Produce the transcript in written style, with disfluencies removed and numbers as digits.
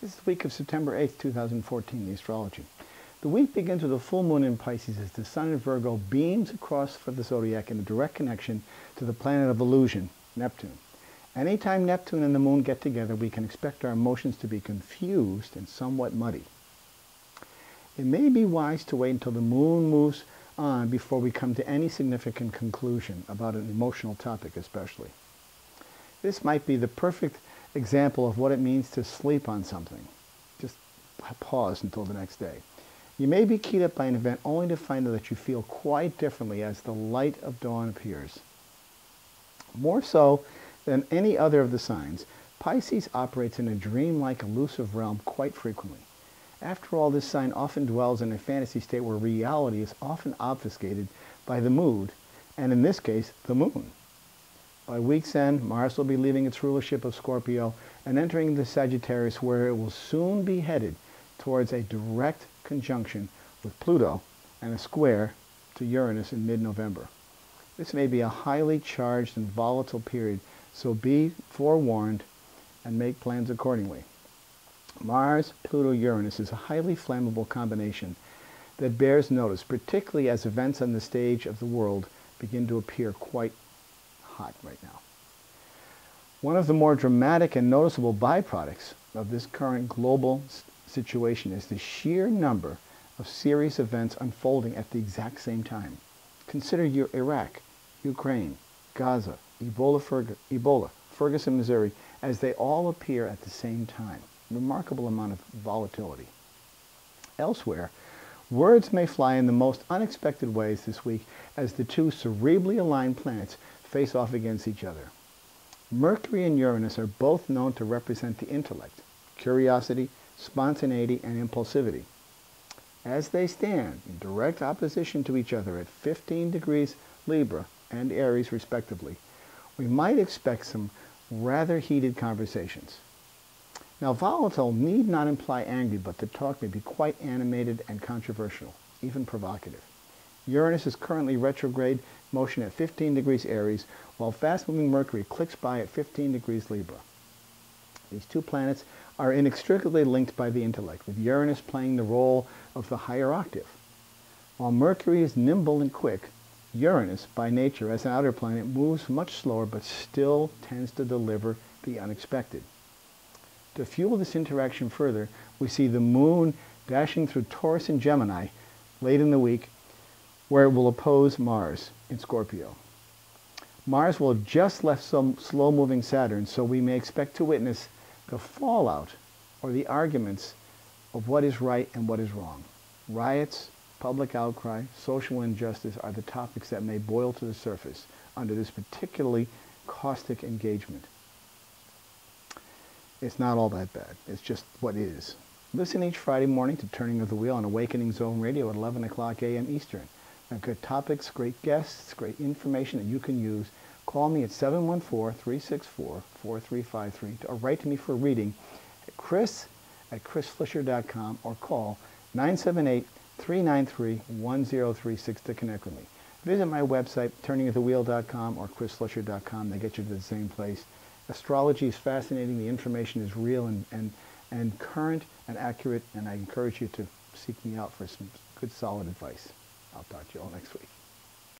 This is the week of September 8th, 2014, the Astrology. The week begins with a full moon in Pisces as the sun in Virgo beams across for the zodiac in a direct connection to the planet of illusion, Neptune. Anytime Neptune and the moon get together, we can expect our emotions to be confused and somewhat muddy. It may be wise to wait until the moon moves on before we come to any significant conclusion about an emotional topic especially. This might be the perfect example of what it means to sleep on something. Just pause until the next day. You may be keyed up by an event only to find out that you feel quite differently as the light of dawn appears. More so than any other of the signs, Pisces operates in a dreamlike, elusive realm quite frequently. After all, this sign often dwells in a fantasy state where reality is often obfuscated by the mood, and in this case, the moon. By week's end, Mars will be leaving its rulership of Scorpio and entering the Sagittarius, where it will soon be headed towards a direct conjunction with Pluto and a square to Uranus in mid-November. This may be a highly charged and volatile period, so be forewarned and make plans accordingly. Mars, Pluto, Uranus is a highly flammable combination that bears notice, particularly as events on the stage of the world begin to appear quite hot right now. One of the more dramatic and noticeable byproducts of this current global situation is the sheer number of serious events unfolding at the exact same time. Consider Iraq, Ukraine, Gaza, Ebola, Ferguson, Missouri, as they all appear at the same time. Remarkable amount of volatility. Elsewhere, words may fly in the most unexpected ways this week as the two cerebrally aligned planets face off against each other. Mercury and Uranus are both known to represent the intellect, curiosity, spontaneity, and impulsivity. As they stand in direct opposition to each other at 15 degrees Libra and Aries respectively, we might expect some rather heated conversations. Now, volatile need not imply angry, but the talk may be quite animated and controversial, even provocative. Uranus is currently retrograde motion at 15 degrees Aries, while fast-moving Mercury clicks by at 15 degrees Libra. These two planets are inextricably linked by the intellect, with Uranus playing the role of the higher octave. While Mercury is nimble and quick, Uranus, by nature as an outer planet, moves much slower but still tends to deliver the unexpected. To fuel this interaction further, we see the moon dashing through Taurus and Gemini late in the week, where it will oppose Mars in Scorpio. Mars will have just left some slow-moving Saturn, so we may expect to witness the fallout or the arguments of what is right and what is wrong. Riots, public outcry, social injustice are the topics that may boil to the surface under this particularly caustic engagement. It's not all that bad. It's just what is. Listen each Friday morning to Turning of the Wheel on Awakening Zone Radio at 11 o'clock a.m. Eastern. Now, good topics, great guests, great information that you can use. Call me at 714-364-4353 or write to me for a reading at chris@chrisflisher.com or call 978-393-1036 to connect with me. Visit my website, turningofthewheel.com or chrisflisher.com. They get you to the same place. Astrology is fascinating. The information is real and current and accurate, and I encourage you to seek me out for some good, solid advice. I'll talk to you all next week.